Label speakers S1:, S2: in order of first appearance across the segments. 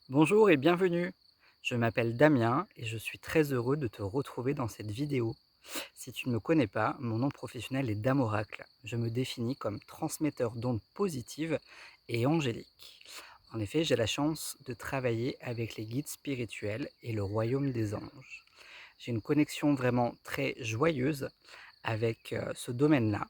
S1: Bonjour et bienvenue. Je m'appelle Damien et je suis très heureux de te retrouver dans cette vidéo. Si tu ne me connais pas, mon nom professionnel est Damoracle. Je me définis comme transmetteur d'ondes positives et angéliques. En effet, j'ai la chance de travailler avec les guides spirituels et le royaume des anges. J'ai une connexion vraiment très joyeuse avec ce domaine-là.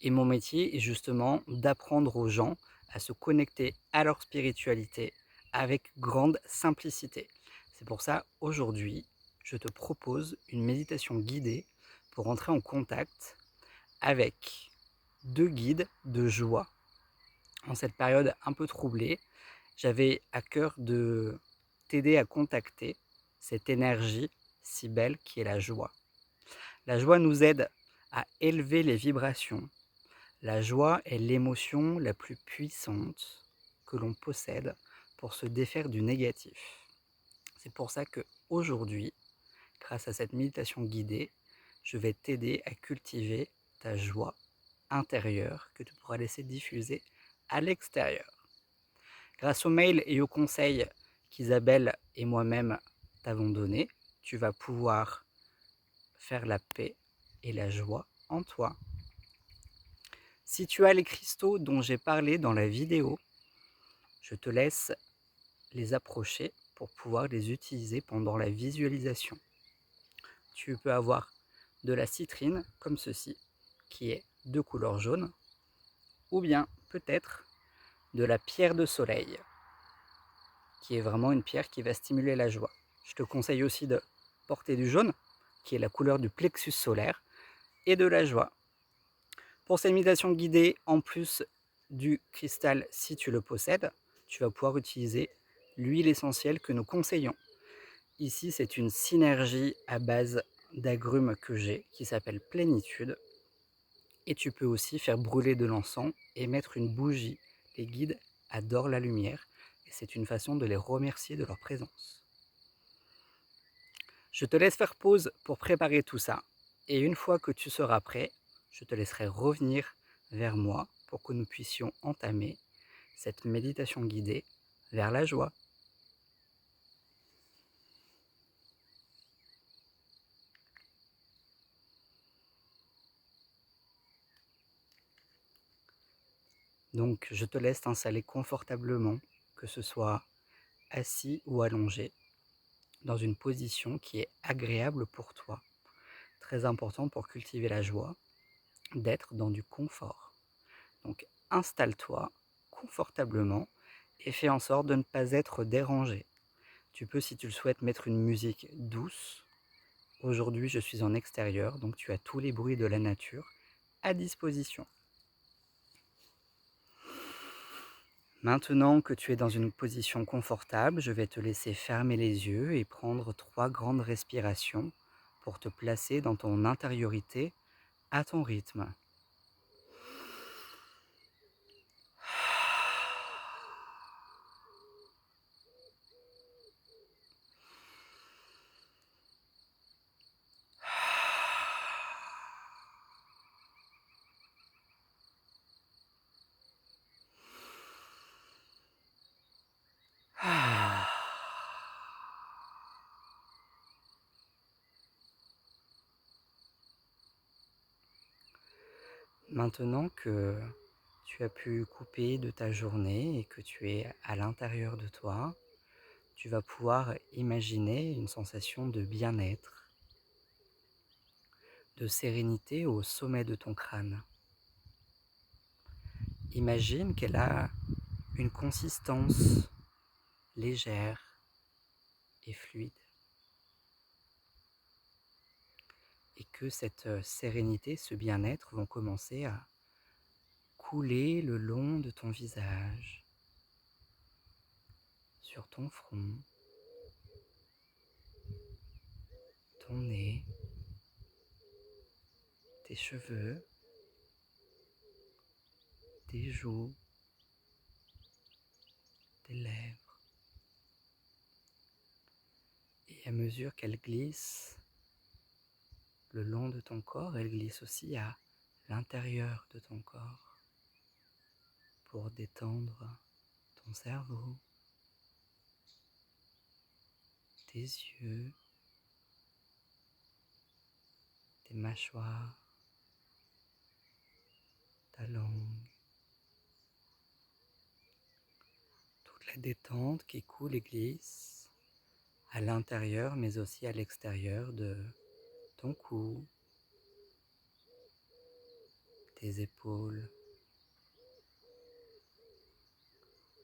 S1: Et mon métier est justement d'apprendre aux gens à se connecter à leur spiritualité avec grande simplicité. C'est pour ça, aujourd'hui, je te propose une méditation guidée pour entrer en contact avec deux guides de joie. En cette période un peu troublée, j'avais à cœur de t'aider à contacter cette énergie si belle qui est la joie. La joie nous aide à élever les vibrations. La joie est l'émotion la plus puissante que l'on possède pour se défaire du négatif. C'est pour ça que aujourd'hui, grâce à cette méditation guidée, je vais t'aider à cultiver ta joie intérieure que tu pourras laisser diffuser à l'extérieur. Grâce aux mails et aux conseils qu'Isabelle et moi-même t'avons donnés, tu vas pouvoir faire la paix et la joie en toi. Si tu as les cristaux dont j'ai parlé dans la vidéo, je te laisse les approcher pour pouvoir les utiliser pendant la visualisation. Tu peux avoir de la citrine comme ceci, qui est de couleur jaune, ou bien peut-être de la pierre de soleil, qui est vraiment une pierre qui va stimuler la joie. Je te conseille aussi de porter du jaune, qui est la couleur du plexus solaire, et de la joie. Pour cette méditation guidée, en plus du cristal, si tu le possèdes, tu vas pouvoir utiliser l'huile essentielle que nous conseillons. Ici, c'est une synergie à base d'agrumes que j'ai qui s'appelle Plénitude. Et tu peux aussi faire brûler de l'encens et mettre une bougie. Les guides adorent la lumière et c'est une façon de les remercier de leur présence. Je te laisse faire pause pour préparer tout ça. Et une fois que tu seras prêt, je te laisserai revenir vers moi pour que nous puissions entamer cette méditation guidée vers la joie. Donc je te laisse t'installer confortablement, que ce soit assis ou allongé, dans une position qui est agréable pour toi. Très important pour cultiver la joie, d'être dans du confort. Donc installe-toi confortablement et fais en sorte de ne pas être dérangé. Tu peux, si tu le souhaites, mettre une musique douce. Aujourd'hui, je suis en extérieur, donc tu as tous les bruits de la nature à disposition. Maintenant que tu es dans une position confortable, je vais te laisser fermer les yeux et prendre 3 grandes respirations pour te placer dans ton intériorité à ton rythme. Maintenant que tu as pu couper de ta journée et que tu es à l'intérieur de toi, tu vas pouvoir imaginer une sensation de bien-être, de sérénité au sommet de ton crâne. Imagine qu'elle a une consistance légère et fluide et que cette sérénité, ce bien-être vont commencer à couler le long de ton visage, sur ton front, ton nez, tes cheveux, tes joues, tes lèvres. Et à mesure qu'elle glisse le long de ton corps, elle glisse aussi à l'intérieur de ton corps pour détendre ton cerveau, tes yeux, tes mâchoires, ta langue, toute la détente qui coule et glisse à l'intérieur mais aussi à l'extérieur de ton cou, tes épaules,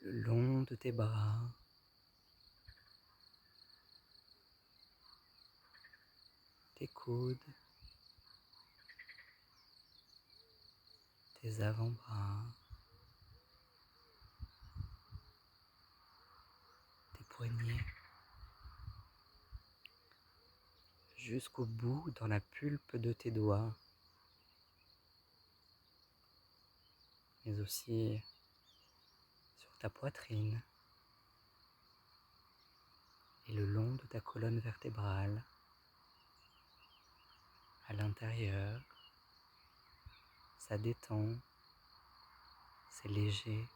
S1: le long de tes bras, tes coudes, tes avant-bras, tes poignets, jusqu'au bout dans la pulpe de tes doigts, mais aussi sur ta poitrine et le long de ta colonne vertébrale, à l'intérieur, ça détend, c'est léger,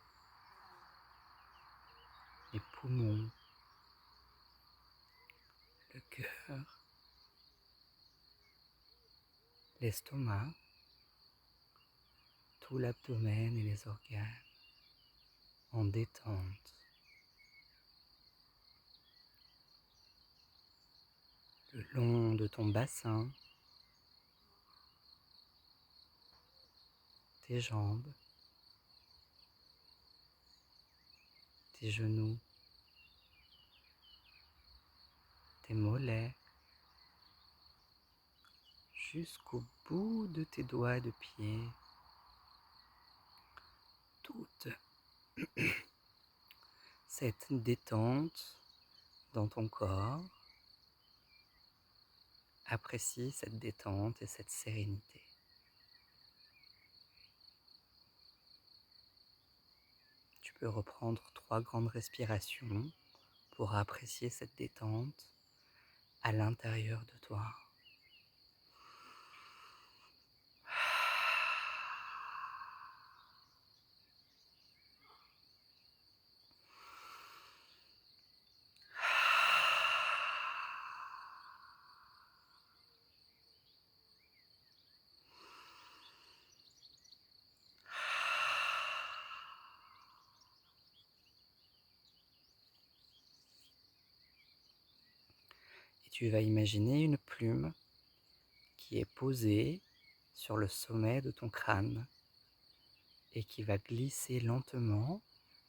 S1: les poumons, le cœur, l'estomac, tout l'abdomen et les organes en détente. Le long de ton bassin, tes jambes, tes genoux, tes mollets, jusqu'au bout de tes doigts de pied, toute cette détente dans ton corps. Apprécie cette détente et cette sérénité. Tu peux reprendre 3 grandes respirations pour apprécier cette détente à l'intérieur de toi. Et tu vas imaginer une plume qui est posée sur le sommet de ton crâne et qui va glisser lentement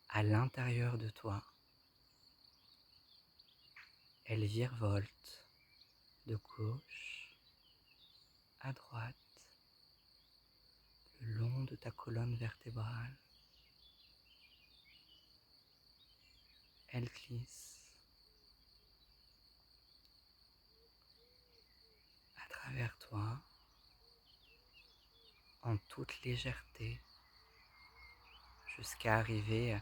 S1: à l'intérieur de toi. Elle virevolte de gauche à droite, le long de ta colonne vertébrale. Elle glisse à travers toi en toute légèreté jusqu'à arriver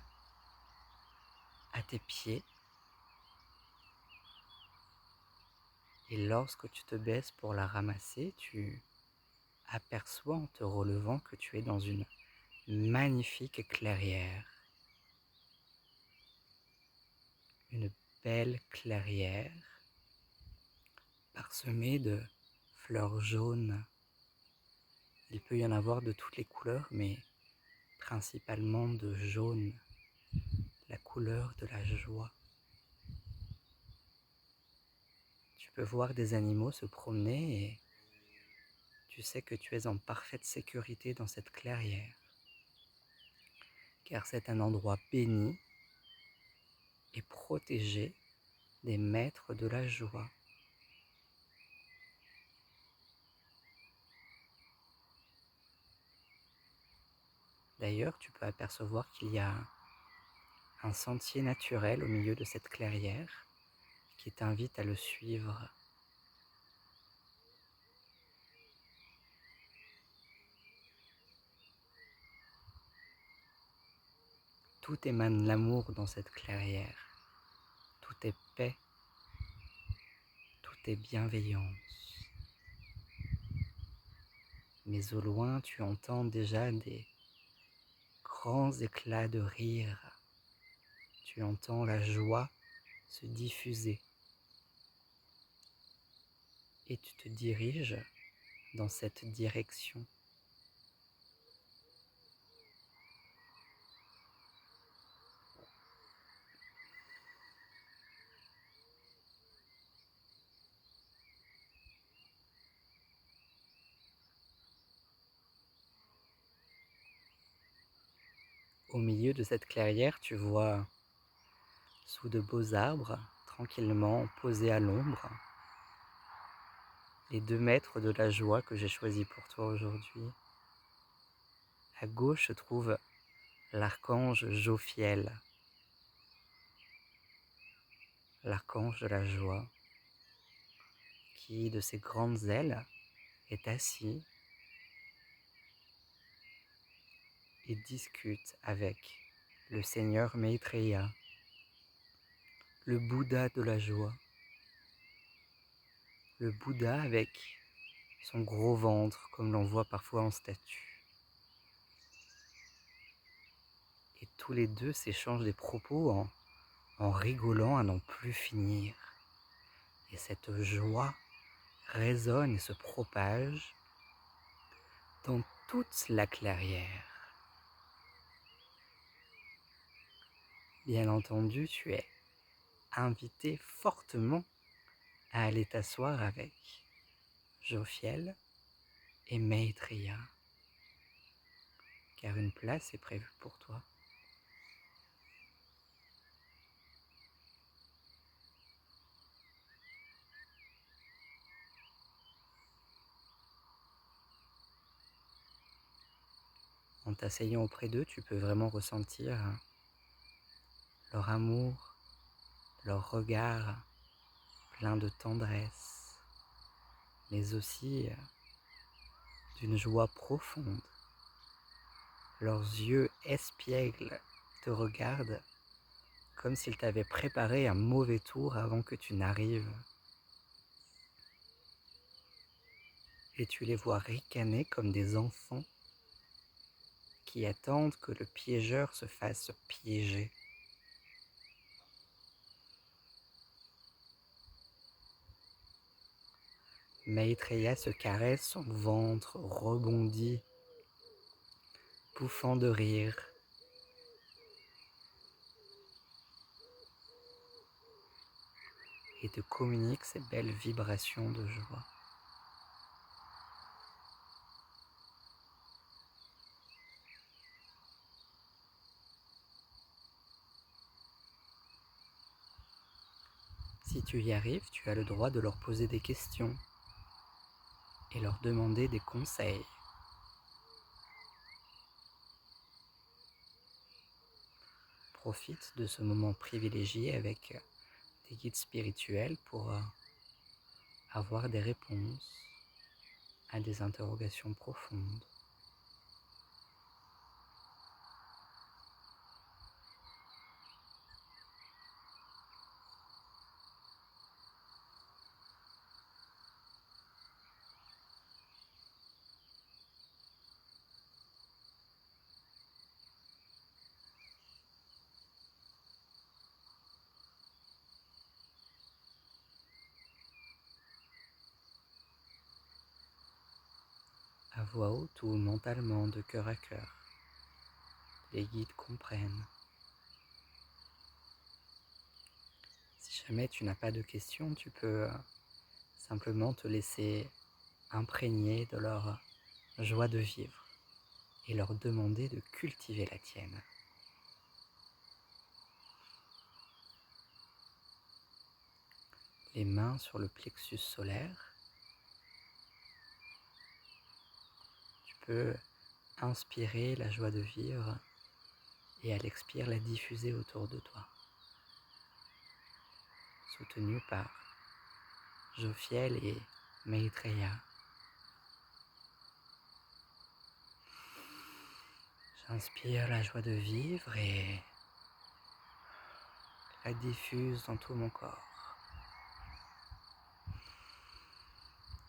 S1: à tes pieds. Et lorsque tu te baisses pour la ramasser, tu aperçois en te relevant que tu es dans une magnifique clairière. Une belle clairière parsemée de fleurs jaunes. Il peut y en avoir de toutes les couleurs, mais principalement de jaune, la couleur de la joie. Tu peux voir des animaux se promener et tu sais que tu es en parfaite sécurité dans cette clairière, car c'est un endroit béni et protégé des maîtres de la joie. D'ailleurs, tu peux apercevoir qu'il y a un sentier naturel au milieu de cette clairière qui t'invite à le suivre. Tout émane l'amour dans cette clairière. Tout est paix, tout est bienveillance. Mais au loin, tu entends déjà des grands éclats de rire. Tu entends la joie se diffuser et tu te diriges dans cette direction. Au milieu de cette clairière, tu vois, sous de beaux arbres, tranquillement posés à l'ombre, les 2 maîtres de la joie que j'ai choisis pour toi aujourd'hui. À gauche se trouve l'archange Jophiel, l'archange de la joie, qui, de ses grandes ailes, est assis et discute avec le Seigneur Maitreya, le Bouddha de la joie, le Bouddha avec son gros ventre comme l'on voit parfois en statue. Et tous les deux s'échangent des propos en rigolant à n'en plus finir. Et cette joie résonne et se propage dans toute la clairière. Bien entendu, tu es invité fortement à aller t'asseoir avec Jophiel et Maitreya, car une place est prévue pour toi. En t'asseyant auprès d'eux, tu peux vraiment ressentir leur amour, leur regard plein de tendresse, mais aussi d'une joie profonde. Leurs yeux espiègles te regardent comme s'ils t'avaient préparé un mauvais tour avant que tu n'arrives. Et tu les vois ricaner comme des enfants qui attendent que le piégeur se fasse piéger. Maitreya se caresse, son ventre rebondit, pouffant de rire. Et te communique ces belles vibrations de joie. Si tu y arrives, tu as le droit de leur poser des questions et leur demander des conseils. Profite de ce moment privilégié avec tes guides spirituels pour avoir des réponses à des interrogations profondes. À voix haute ou mentalement, de cœur à cœur, les guides comprennent. Si jamais tu n'as pas de questions, tu peux simplement te laisser imprégner de leur joie de vivre et leur demander de cultiver la tienne. Les mains sur le plexus solaire, tu peux inspirer la joie de vivre et à l'expire la diffuser autour de toi. Soutenu par Jophiel et Maitreya. J'inspire la joie de vivre et la diffuse dans tout mon corps.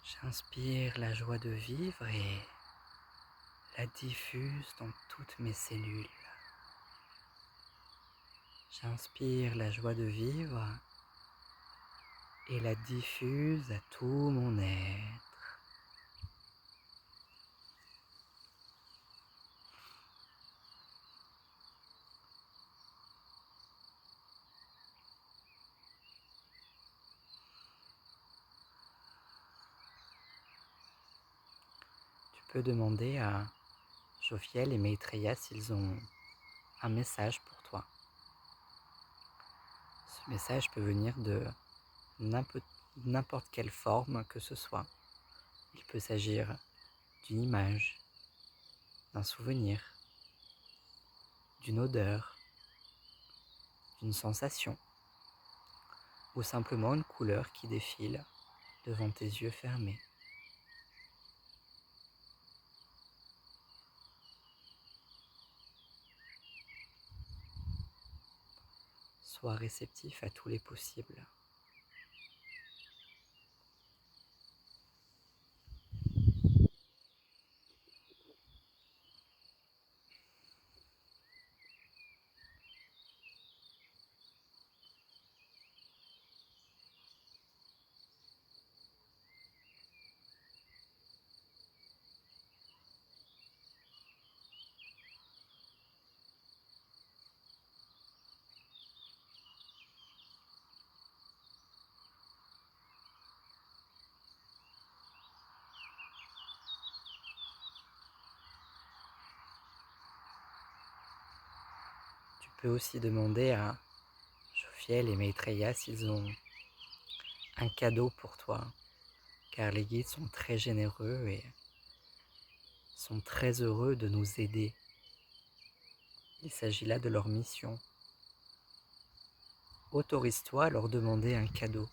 S1: J'inspire la joie de vivre et la diffuse dans toutes mes cellules. J'inspire la joie de vivre et la diffuse à tout mon être. Tu peux demander à Jophiel et Maitreya s'ils ont un message pour toi. Ce message peut venir de n'importe quelle forme que ce soit. Il peut s'agir d'une image, d'un souvenir, d'une odeur, d'une sensation, ou simplement une couleur qui défile devant tes yeux fermés. Sois réceptif à tous les possibles. Tu peux aussi demander à Jophiel et Maitreya s'ils ont un cadeau pour toi, car les guides sont très généreux et sont très heureux de nous aider. Il s'agit là de leur mission. Autorise-toi à leur demander un cadeau.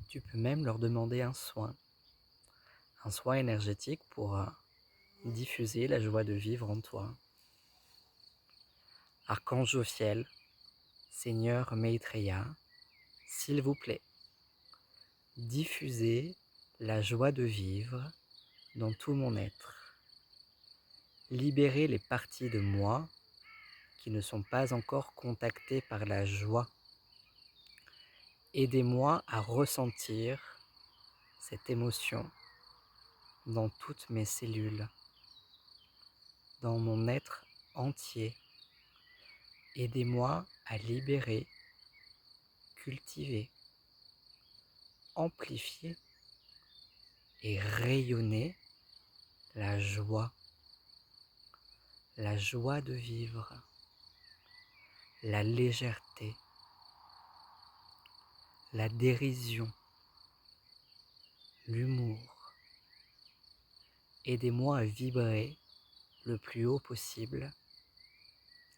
S1: Tu peux même leur demander un soin énergétique pour diffuser la joie de vivre en toi. Archange Jophiel, Seigneur Maitreya, s'il vous plaît, diffusez la joie de vivre dans tout mon être. Libérez les parties de moi qui ne sont pas encore contactées par la joie. Aidez-moi à ressentir cette émotion dans toutes mes cellules, dans mon être entier. Aidez-moi à libérer, cultiver, amplifier et rayonner la joie de vivre, la légèreté, la dérision, l'humour. Aidez-moi à vibrer le plus haut possible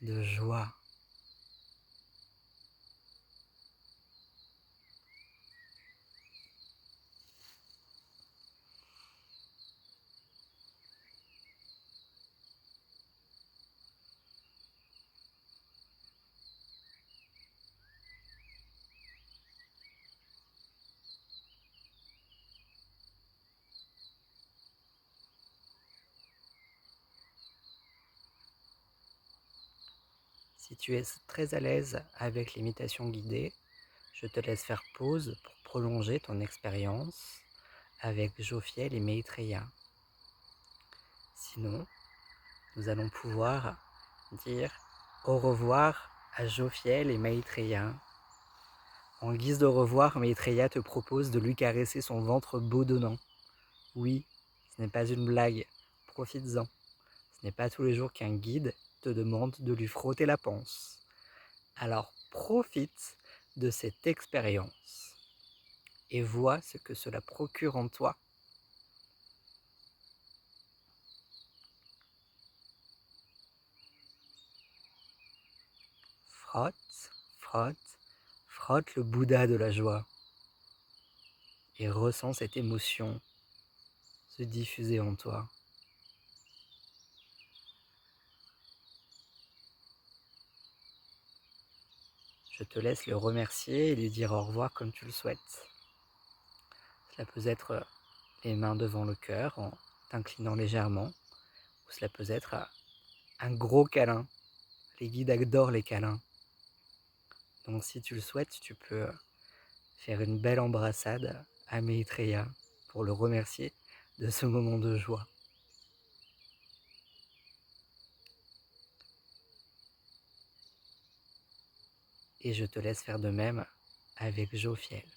S1: de joie. Si tu es très à l'aise avec l'imitation guidée, je te laisse faire pause pour prolonger ton expérience avec Jophiel et Maitreya. Sinon, nous allons pouvoir dire au revoir à Jophiel et Maitreya. En guise de revoir, Maitreya te propose de lui caresser son ventre boudonnant. Oui, ce n'est pas une blague, profites-en. Ce n'est pas tous les jours qu'un guide te demande de lui frotter la panse. Alors profite de cette expérience et vois ce que cela procure en toi. Frotte, frotte, Frotte le Bouddha de la joie et ressens cette émotion se diffuser en toi. Je te laisse le remercier et lui dire au revoir comme tu le souhaites. Cela peut être les mains devant le cœur en t'inclinant légèrement, ou cela peut être un gros câlin. Les guides adorent les câlins. Donc si tu le souhaites, tu peux faire une belle embrassade à Maitreya pour le remercier de ce moment de joie. Et je te laisse faire de même avec Jophiel.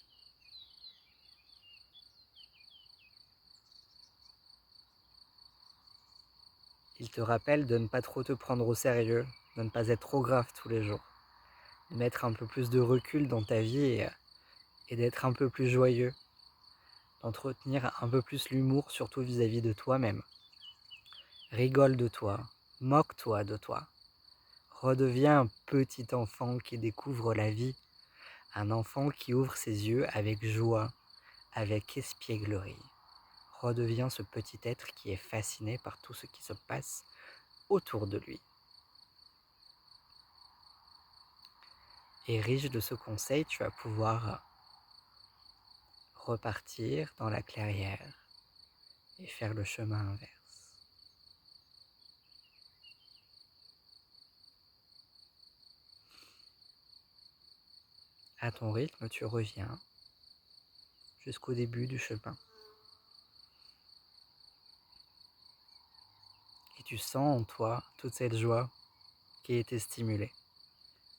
S1: Il te rappelle de ne pas trop te prendre au sérieux, de ne pas être trop grave tous les jours, de mettre un peu plus de recul dans ta vie et d'être un peu plus joyeux, d'entretenir un peu plus l'humour, surtout vis-à-vis de toi-même. Rigole de toi, moque-toi de toi. Redeviens un petit enfant qui découvre la vie, un enfant qui ouvre ses yeux avec joie, avec espièglerie. Redeviens ce petit être qui est fasciné par tout ce qui se passe autour de lui. Et riche de ce conseil, tu vas pouvoir repartir dans la clairière et faire le chemin inverse. À ton rythme, tu reviens jusqu'au début du chemin. Et tu sens en toi toute cette joie qui a été stimulée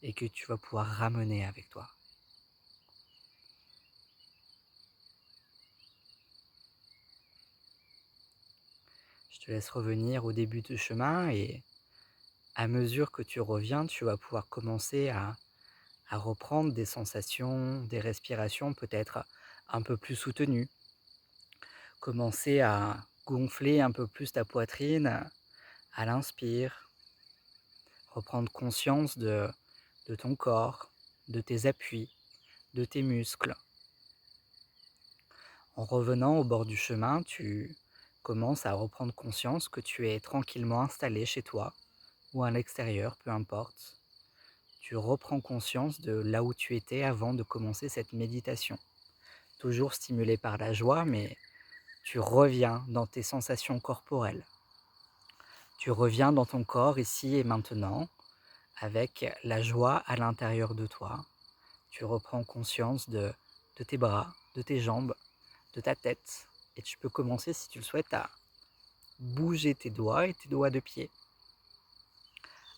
S1: et que tu vas pouvoir ramener avec toi. Je te laisse revenir au début du chemin et à mesure que tu reviens, tu vas pouvoir commencer à reprendre des sensations, des respirations peut-être un peu plus soutenues. Commencer à gonfler un peu plus ta poitrine à l'inspire. Reprendre conscience de ton corps, de tes appuis, de tes muscles. En revenant au bord du chemin, tu commences à reprendre conscience que tu es tranquillement installé chez toi ou à l'extérieur, peu importe. Tu reprends conscience de là où tu étais avant de commencer cette méditation. Toujours stimulé par la joie, mais tu reviens dans tes sensations corporelles. Tu reviens dans ton corps ici et maintenant, avec la joie à l'intérieur de toi. Tu reprends conscience de tes bras, de tes jambes, de ta tête. Et tu peux commencer, si tu le souhaites, à bouger tes doigts et tes doigts de pied.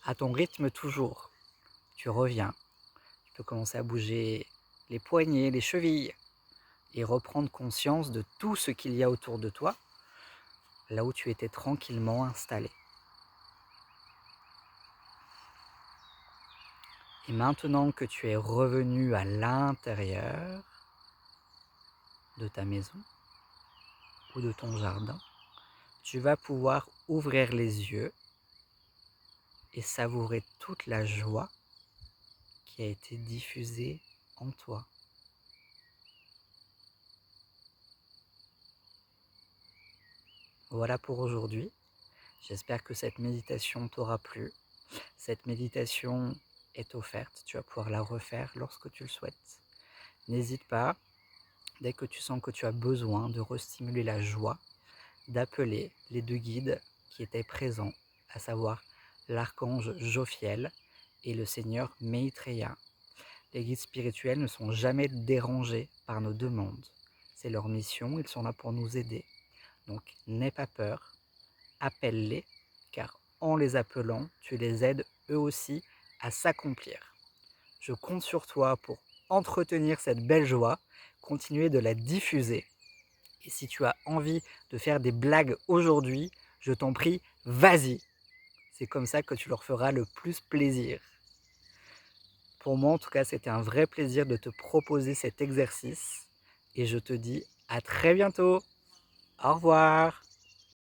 S1: À ton rythme toujours. Tu reviens. Tu peux commencer à bouger les poignets, les chevilles. Et reprendre conscience de tout ce qu'il y a autour de toi, là où tu étais tranquillement installé. Et maintenant que tu es revenu à l'intérieur de ta maison ou de ton jardin, tu vas pouvoir ouvrir les yeux et savourer toute la joie qui a été diffusée en toi. Voilà pour aujourd'hui. J'espère que cette méditation t'aura plu. Cette méditation est offerte, tu vas pouvoir la refaire lorsque tu le souhaites. N'hésite pas, dès que tu sens que tu as besoin de restimuler la joie, d'appeler les deux guides qui étaient présents, à savoir l'archange Jophiel et le seigneur Maitreya. Les guides spirituels ne sont jamais dérangés par nos demandes. C'est leur mission, ils sont là pour nous aider. Donc n'aie pas peur, appelle-les, car en les appelant, tu les aides eux aussi à s'accomplir. Je compte sur toi pour entretenir cette belle joie, continuer de la diffuser. Et si tu as envie de faire des blagues aujourd'hui, je t'en prie, vas-y. C'est comme ça que tu leur feras le plus plaisir. Pour moi, en tout cas, c'était un vrai plaisir de te proposer cet exercice. Et je te dis à très bientôt. Au revoir.